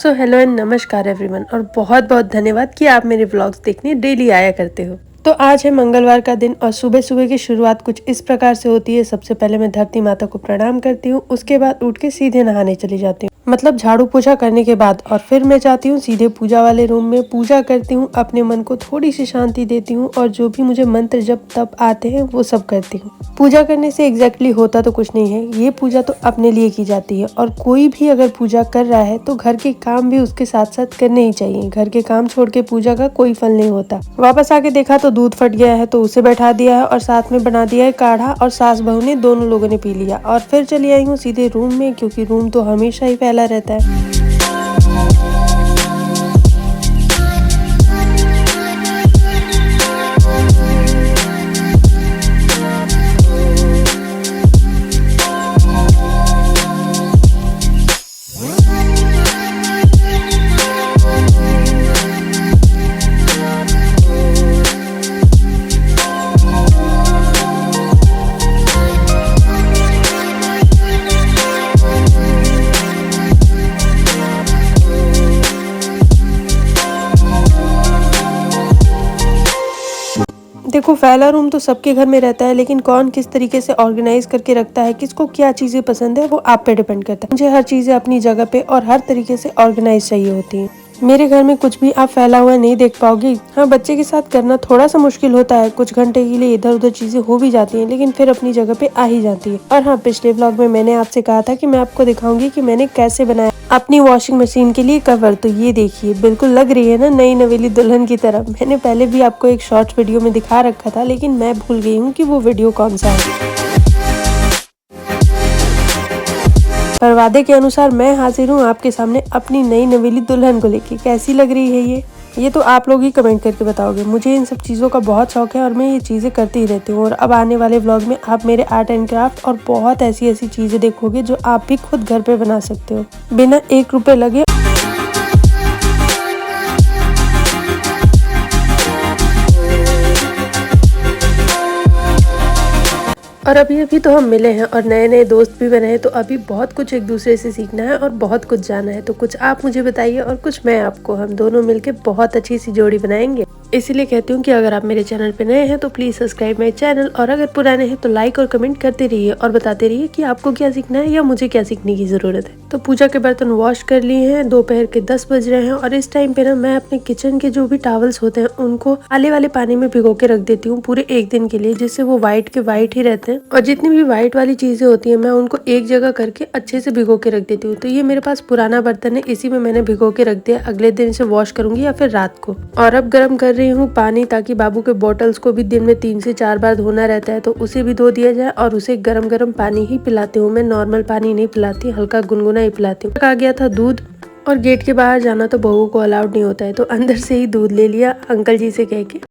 So hello and नमस्कार everyone और बहुत बहुत धन्यवाद कि आप मेरे व्लॉग्स देखने डेली आया करते हो। तो आज है मंगलवार का दिन और सुबह सुबह की शुरुआत कुछ इस प्रकार से होती है। सबसे पहले मैं धरती माता को प्रणाम करती हूँ, उसके बाद उठ के सीधे नहाने चली जाती हूँ, मतलब झाड़ू पोछा करने के बाद। और फिर मैं जाती हूँ सीधे पूजा वाले रूम में, पूजा करती हूँ, अपने मन को थोड़ी सी शांति देती हूँ और जो भी मुझे मंत्र जप तप आते हैं वो सब करती हूँ। पूजा करने से एग्जैक्टली होता तो कुछ नहीं है, ये पूजा तो अपने लिए की जाती है और कोई भी अगर पूजा कर रहा है तो घर के काम भी उसके साथ साथ करने ही चाहिए। घर के काम छोड़ के पूजा का कोई फल नहीं होता। वापस आके देखा तो दूध फट गया है, तो उसे बैठा दिया है और साथ में बना दिया है काढ़ा और सास बहू ने दोनों लोगों ने पी लिया। और फिर चली आई हूँ सीधे रूम में, क्योंकि रूम तो हमेशा ही फैला रहता है। देखो, फैला रूम तो सबके घर में रहता है, लेकिन कौन किस तरीके से ऑर्गेनाइज करके रखता है, किसको क्या चीजें पसंद है, वो आप पे डिपेंड करता है। मुझे हर चीजें अपनी जगह पे और हर तरीके से ऑर्गेनाइज चाहिए होती हैं। मेरे घर में कुछ भी आप फैला हुआ नहीं देख पाओगे। हाँ, बच्चे के साथ करना थोड़ा सा मुश्किल होता है, कुछ घंटे के लिए इधर उधर चीजें हो भी जाती हैं, लेकिन फिर अपनी जगह पे आ ही जाती है। और हाँ, पिछले व्लॉग में मैंने आपसे कहा था कि मैं आपको दिखाऊंगी कि मैंने कैसे बनाया अपनी वॉशिंग मशीन के लिए कवर। तो ये देखिए, बिल्कुल लग रही है ना नई नवेली दुल्हन की तरह। मैंने पहले भी आपको एक शॉर्ट वीडियो में दिखा रखा था, लेकिन मैं भूल गई हूँ कि वो वीडियो कौन सा है। पर वादे के अनुसार मैं हाजिर हूँ आपके सामने अपनी नई नवेली दुल्हन को लेके। कैसी लग रही है ये तो आप लोग ही कमेंट करके बताओगे। मुझे इन सब चीज़ों का बहुत शौक है और मैं ये चीज़ें करती ही रहती हूँ। और अब आने वाले व्लॉग में आप मेरे आर्ट एंड क्राफ्ट और बहुत ऐसी ऐसी चीज़ें देखोगे जो आप भी खुद घर पे बना सकते हो बिना 1 रुपए लगे। और अभी अभी तो हम मिले हैं और नए नए दोस्त भी बने हैं, तो अभी बहुत कुछ एक दूसरे से सीखना है और बहुत कुछ जाना है। तो कुछ आप मुझे बताइए और कुछ मैं आपको, हम दोनों मिलके बहुत अच्छी सी जोड़ी बनाएंगे। इसीलिए कहती हूँ कि अगर आप मेरे चैनल पे नए हैं तो प्लीज सब्सक्राइब माई चैनल, और अगर पुराने हैं तो लाइक और कमेंट करते रहिए और बताते रहिए कि आपको क्या सीखना है या मुझे क्या सीखने की जरूरत है। तो पूजा के बर्तन वॉश कर लिए हैं, दोपहर के 10 बज रहे हैं और इस टाइम पे ना मैं अपने किचन के जो भी टॉवल्स होते हैं उनको आले वाले पानी में भिगो के रख देती हूँ पूरे 1 दिन के लिए, जिससे वो व्हाइट के व्हाइट ही रहते हैं। और जितनी भी व्हाइट वाली चीजें होती है मैं उनको एक जगह करके अच्छे से भिगो के रख देती हूँ। तो ये मेरे पास पुराना बर्तन है, इसी में मैंने भिगो के रख दिया। अगले दिन इसे वॉश करूंगी या फिर रात को। और अब गर्म कर रही हूँ पानी, ताकि बाबू के बॉटल्स को भी दिन में 3 से 4 बार धोना रहता है, तो उसे भी धो दिया जाए। और उसे गरम गरम पानी ही पिलाती हूँ मैं, नॉर्मल पानी नहीं पिलाती, हल्का गुनगुना ही पिलाती हूँ। आ गया था दूध, और गेट के बाहर जाना तो बहू को अलाउड नहीं होता है, तो अंदर से ही दूध ले लिया अंकल जी से कह के।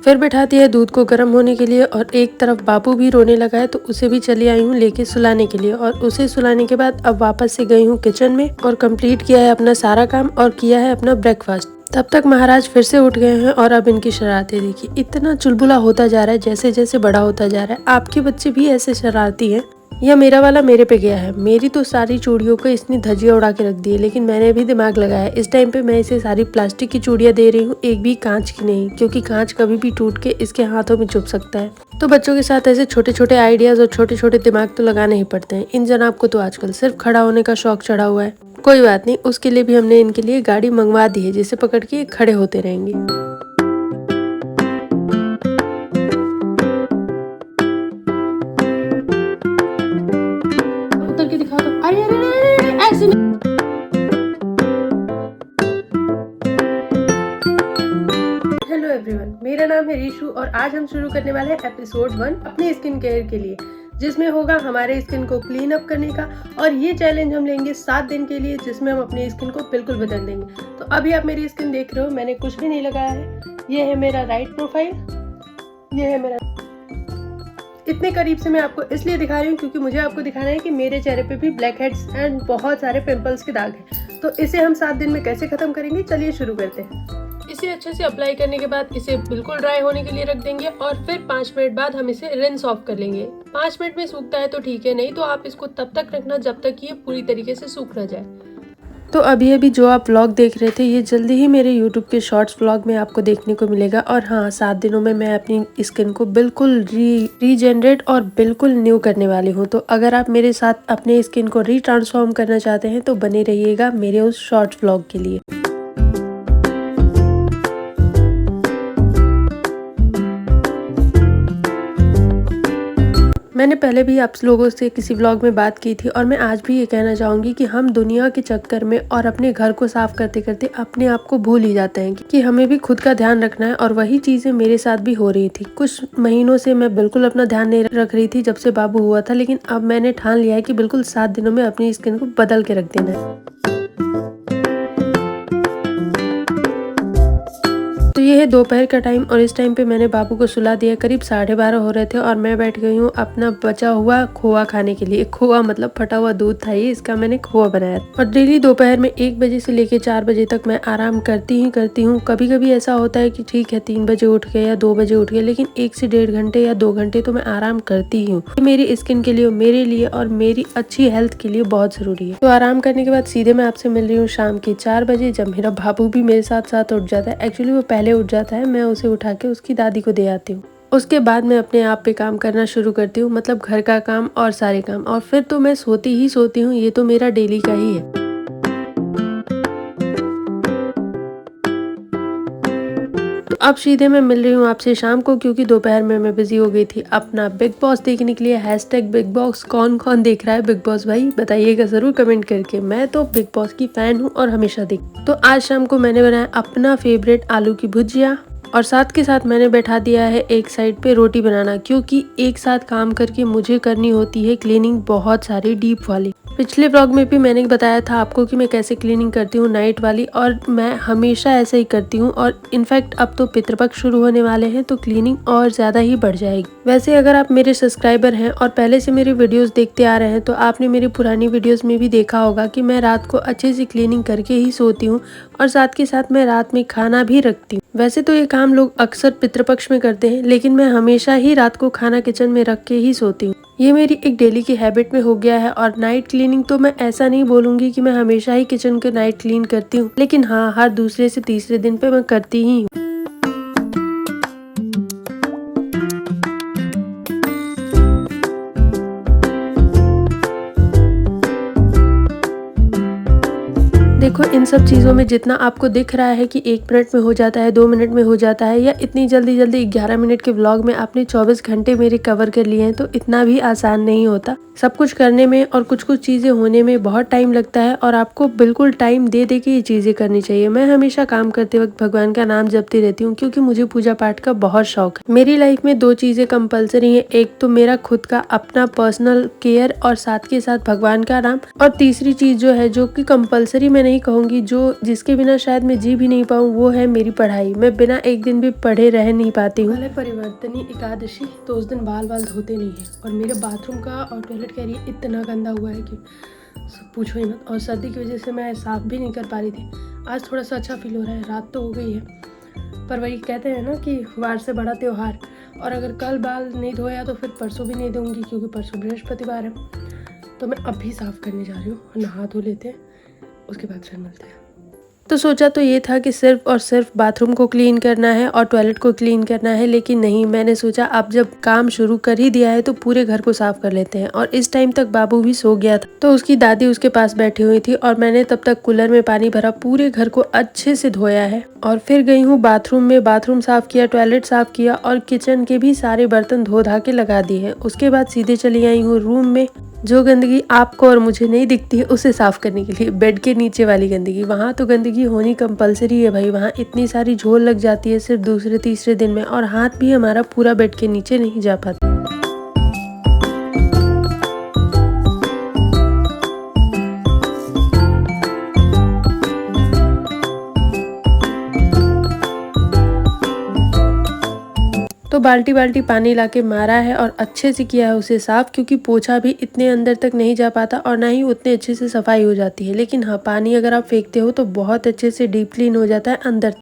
फिर बैठाती है दूध को गर्म होने के लिए, और एक तरफ बाबू भी रोने लगा है तो उसे भी चली आई हूँ लेके सुलाने के लिए। और उसे सुलाने के बाद अब वापस से गई हूँ किचन में और कंप्लीट किया है अपना सारा काम और किया है अपना ब्रेकफास्ट। तब तक महाराज फिर से उठ गए हैं और अब इनकी शरारतें देखिए, इतना चुलबुला होता जा रहा है जैसे जैसे बड़ा होता जा रहा है। आपके बच्चे भी ऐसे शरारती हैं या मेरा वाला मेरे पे गया है? मेरी तो सारी चूड़ियों को इसने धजिया उड़ा के रख दी है, लेकिन मैंने भी दिमाग लगाया। इस टाइम पे मैं इसे सारी प्लास्टिक की चूड़ियां दे रही हूँ, एक भी कांच की नहीं, क्योंकि कांच कभी भी टूट के इसके हाथों में चुभ सकता है। तो बच्चों के साथ ऐसे छोटे छोटे आइडियाज और छोटे छोटे दिमाग तो लगाने ही पड़ते हैं। इन जनाब को तो आजकल सिर्फ खड़ा होने का शौक चढ़ा हुआ है। कोई बात नहीं, उसके लिए भी हमने इनके लिए गाड़ी मंगवा दी है, जिसे पकड़ के खड़े होते रहेंगे। करके दिखाओ तो, अरे अरे अरे ऐसे नहीं। हेलो एवरीवन, मेरा नाम है रीशु और आज हम शुरू करने वाले हैं एपिसोड 1 अपने स्किन केयर के लिए, जिसमें होगा हमारे स्किन को क्लीन अप करने का। और ये चैलेंज हम लेंगे 7 दिन के लिए, जिसमें हम अपनी स्किन को बिल्कुल बदल देंगे। तो अभी आप मेरी स्किन देख रहे हो, मैंने कुछ भी नहीं लगाया है। ये है मेरा राइट प्रोफाइल, ये है मेरा। इतने करीब से मैं आपको इसलिए दिखा रही हूँ क्योंकि मुझे आपको दिखाना है कि मेरे चेहरे पे भी ब्लैक हेड्स एंड बहुत सारे पिंपल्स के दाग हैं। तो इसे हम 7 दिन में कैसे खत्म करेंगे, चलिए शुरू करते हैं। इसे अच्छे से अप्लाई करने के बाद इसे बिल्कुल ड्राई होने के लिए रख देंगे और फिर 5 मिनट बाद हम इसे रिंस ऑफ कर लेंगे। 5 मिनट में सूखता है तो ठीक है, नहीं तो आप इसको तब तक रखना जब तक ये पूरी तरीके से सूख न जाए। तो अभी जो आप व्लॉग देख रहे थे ये जल्दी ही मेरे YouTube के शॉर्ट्स व्लॉग में आपको देखने को मिलेगा। और हाँ, 7 दिनों में मैं अपनी स्किन को बिल्कुल रीजनरेट और बिल्कुल न्यू करने वाली हूँ। तो अगर आप मेरे साथ अपने स्किन को रीट्रांसफॉर्म करना चाहते हैं तो बने रहिएगा मेरे उस शॉर्ट्स व्लॉग के लिए। मैंने पहले भी आप लोगों से किसी व्लॉग में बात की थी और मैं आज भी ये कहना चाहूँगी कि हम दुनिया के चक्कर में और अपने घर को साफ करते करते अपने आप को भूल ही जाते हैं कि हमें भी खुद का ध्यान रखना है। और वही चीज़ें मेरे साथ भी हो रही थी। कुछ महीनों से मैं बिल्कुल अपना ध्यान नहीं रख रही थी जब से बाबू हुआ था, लेकिन अब मैंने ठान लिया है कि बिल्कुल 7 दिनों में अपनी स्किन को बदल के रख देना है। तो ये है दोपहर का टाइम और इस टाइम पे मैंने बाबू को सुला दिया। करीब 12:30 हो रहे थे और मैं बैठ गई हूँ अपना बचा हुआ खोआ खाने के लिए। खोआ मतलब फटा हुआ दूध था ये, इसका मैंने खोआ बनाया। और डेली दोपहर में 1 बजे से लेके 4 बजे तक मैं आराम करती हूँ। कभी कभी ऐसा होता है कि ठीक है 3 बजे उठ गए या 2 बजे उठ गए, लेकिन 1 से 1.5 घंटे या 2 घंटे तो मैं आराम करती हूँ। मेरी स्किन के लिए, मेरे लिए और मेरी अच्छी हेल्थ के लिए बहुत जरूरी है। तो आराम करने के बाद सीधे मैं आपसे मिल रही हूँ शाम के 4 बजे, जब मेरा बाबू भी मेरे साथ साथ उठ जाता है। एक्चुअली वो पहले उठ जाता है, मैं उसे उठा के उसकी दादी को दे आती हूँ। उसके बाद मैं अपने आप पे काम करना शुरू करती हूँ, मतलब घर का काम और सारे काम। और फिर तो मैं सोती हूँ। ये तो मेरा डेली का ही है। तो अब सीधे मैं मिल रही हूँ आपसे शाम को, क्योंकि दोपहर में मैं बिजी हो गई थी अपना बिग बॉस देखने के लिए। #बिग बॉस कौन कौन देख रहा है बिग बॉस भाई, बताइएगा जरूर कमेंट करके। मैं तो बिग बॉस की फैन हूँ और हमेशा देख। तो आज शाम को मैंने बनाया अपना फेवरेट आलू की भुजिया और साथ के साथ मैंने बैठा दिया है एक साइड पे रोटी बनाना, क्योंकि एक साथ काम करके मुझे करनी होती है क्लीनिंग बहुत सारी डीप वाली। पिछले व्लॉग में भी मैंने बताया था आपको कि मैं कैसे क्लीनिंग करती हूँ नाइट वाली, और मैं हमेशा ऐसे ही करती हूँ। और इनफैक्ट अब तो पितृपक्ष शुरू होने वाले हैं तो क्लीनिंग और ज्यादा ही बढ़ जाएगी। वैसे अगर आप मेरे सब्सक्राइबर हैं और पहले से मेरे वीडियोस देखते आ रहे हैं तो आपने मेरी पुरानी वीडियोस में भी देखा होगा कि मैं रात को अच्छे से क्लीनिंग करके ही सोती हूँ और साथ के साथ मैं रात में खाना भी रखती हूँ। वैसे तो ये काम लोग अक्सर पितृपक्ष में करते हैं, लेकिन मैं हमेशा ही रात को खाना किचन में रख के ही सोती हूँ। ये मेरी एक डेली की हैबिट में हो गया है। और नाइट क्लीनिंग तो मैं ऐसा नहीं बोलूंगी कि मैं हमेशा ही किचन को नाइट क्लीन करती हूँ, लेकिन हाँ, हर दूसरे से तीसरे दिन पे मैं करती ही हूँ। देखो, इन सब चीज़ों में जितना आपको दिख रहा है कि 1 मिनट में हो जाता है, 2 मिनट में हो जाता है, या इतनी जल्दी 11 मिनट के व्लॉग में आपने 24 घंटे मेरे कवर कर लिए हैं, तो इतना भी आसान नहीं होता। सब कुछ करने में और कुछ चीज़ें होने में बहुत टाइम लगता है और आपको बिल्कुल टाइम दे के ये चीज़ें करनी चाहिए। मैं हमेशा काम करते वक्त भगवान का नाम जपती रहती हूँ, क्योंकि मुझे पूजा पाठ का बहुत शौक है। मेरी लाइफ में 2 चीज़ें कंपलसरी हैं, एक तो मेरा खुद का अपना पर्सनल केयर और साथ के साथ भगवान का नाम, और तीसरी चीज़ जो है, जो कि कंपलसरी मैं नहीं कहूँगी, जो जिसके बिना शायद मैं जी भी नहीं पाऊँ, वो है मेरी पढ़ाई। मैं बिना एक दिन भी पढ़े रह नहीं पाती हूँ। परिवर्तनी एकादशी तो उस दिन बाल धोते नहीं है, और मेरे बाथरूम का और टॉयलेट का एरिया इतना गंदा हुआ है कि सब पूछो ही मत। और सर्दी की वजह से मैं साफ भी नहीं कर पा रही थी। आज थोड़ा सा अच्छा फील हो रहा है। रात तो हो गई है, पर वही कहते हैं ना कि वार से बड़ा त्योहार। और अगर कल बाल नहीं धोया तो फिर परसों भी नहीं दूंगी, क्योंकि परसों बृहस्पतिवार है। तो मैं अब भी साफ करने जा रही हूँ, नहा धो लेते हैं, उसके बाद फिर मिलते हैं। तो सोचा तो ये था कि सिर्फ और सिर्फ बाथरूम को क्लीन करना है और टॉयलेट को क्लीन करना है, लेकिन नहीं, मैंने सोचा अब जब काम शुरू कर ही दिया है तो पूरे घर को साफ कर लेते हैं। और इस टाइम तक बाबू भी सो गया था, तो उसकी दादी उसके पास बैठी हुई थी और मैंने तब तक कूलर में पानी भरा, पूरे घर को अच्छे से धोया है। और फिर गई हूँ बाथरूम में, बाथरूम साफ किया, टॉयलेट साफ किया और किचन के भी सारे बर्तन धो धा के लगा दिए हैं। उसके बाद सीधे चली आई हूँ रूम में। जो गंदगी आपको और मुझे नहीं दिखती है उसे साफ करने के लिए, बेड के नीचे वाली गंदगी। वहाँ तो गंदगी होनी कंपलसरी है भाई, वहाँ इतनी सारी झोल लग जाती है सिर्फ दूसरे तीसरे दिन में, और हाथ भी हमारा पूरा बेड के नीचे नहीं जा पाता। तो बाल्टी बाल्टी पानी लाके मारा है और अच्छे से किया है उसे साफ, क्योंकि पोछा भी इतने अंदर तक नहीं जा पाता और ना ही उतने अच्छे से सफाई हो जाती है। लेकिन हाँ, पानी अगर आप फेंकते हो तो बहुत अच्छे से डीप क्लीन हो जाता है अंदर।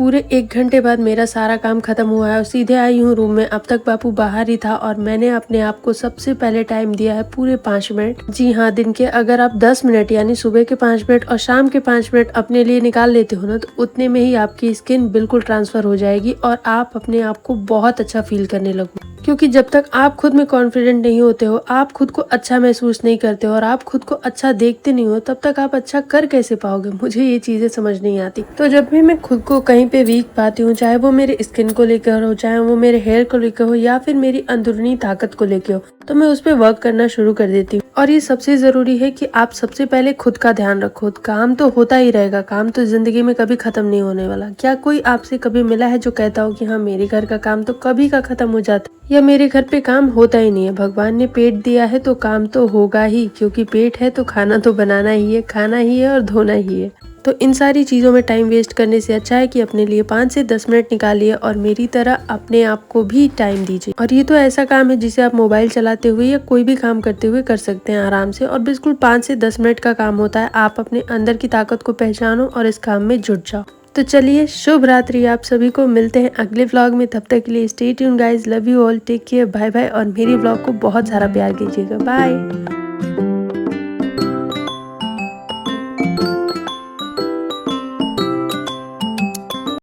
पूरे 1 घंटे बाद मेरा सारा काम खत्म हुआ है और सीधे आई हूँ रूम में। अब तक बापू बाहर ही था और मैंने अपने आप को सबसे पहले टाइम दिया है पूरे 5 मिनट। जी हाँ, दिन के अगर आप 10 मिनट यानी सुबह के 5 मिनट और शाम के 5 मिनट अपने लिए निकाल लेते हो ना, तो उतने में ही आपकी स्किन बिल्कुल ट्रांसफर हो जाएगी और आप अपने आप को बहुत अच्छा फील करने लगो। क्योंकि जब तक आप खुद में कॉन्फिडेंट नहीं होते हो, आप खुद को अच्छा महसूस नहीं करते हो और आप खुद को अच्छा देखते नहीं हो, तब तक आप अच्छा कर कैसे पाओगे? मुझे ये चीजें समझ नहीं आती। तो जब भी मैं खुद को कहीं पे वीक पाती हूँ, चाहे वो मेरे स्किन को लेकर हो, चाहे वो मेरे हेयर को लेकर हो या फिर मेरी अंदरूनी ताकत को लेकर हो, तो मैं उस पर वर्क करना शुरू कर देती हूँ। और ये सबसे जरूरी है कि आप सबसे पहले खुद का ध्यान रखो। काम तो होता ही रहेगा, काम तो जिंदगी में कभी खत्म नहीं होने वाला। क्या कोई आपसे कभी मिला है जो कहता हो कि हाँ, मेरे घर का काम तो कभी का खत्म हो जाता है या मेरे घर पे काम होता ही नहीं है? भगवान ने पेट दिया है तो काम तो होगा ही, क्योंकि पेट है तो खाना तो बनाना ही है, खाना ही है और धोना ही है। तो इन सारी चीज़ों में टाइम वेस्ट करने से अच्छा है कि अपने लिए 5 से 10 मिनट निकालिए और मेरी तरह अपने आप को भी टाइम दीजिए। और ये तो ऐसा काम है जिसे आप मोबाइल चलाते हुए या कोई भी काम करते हुए कर सकते हैं आराम से, और बिल्कुल 5 से 10 मिनट का काम होता है। आप अपने अंदर की ताकत को पहचानो और इस काम में जुट जाओ। तो चलिए, शुभ रात्रि आप सभी को। मिलते हैं अगले व्लॉग में, तब तक के लिए stay tuned guys. Love you all, take care, bye bye. और मेरी व्लॉग को बहुत सारा प्यार कीजिएगा। बाय।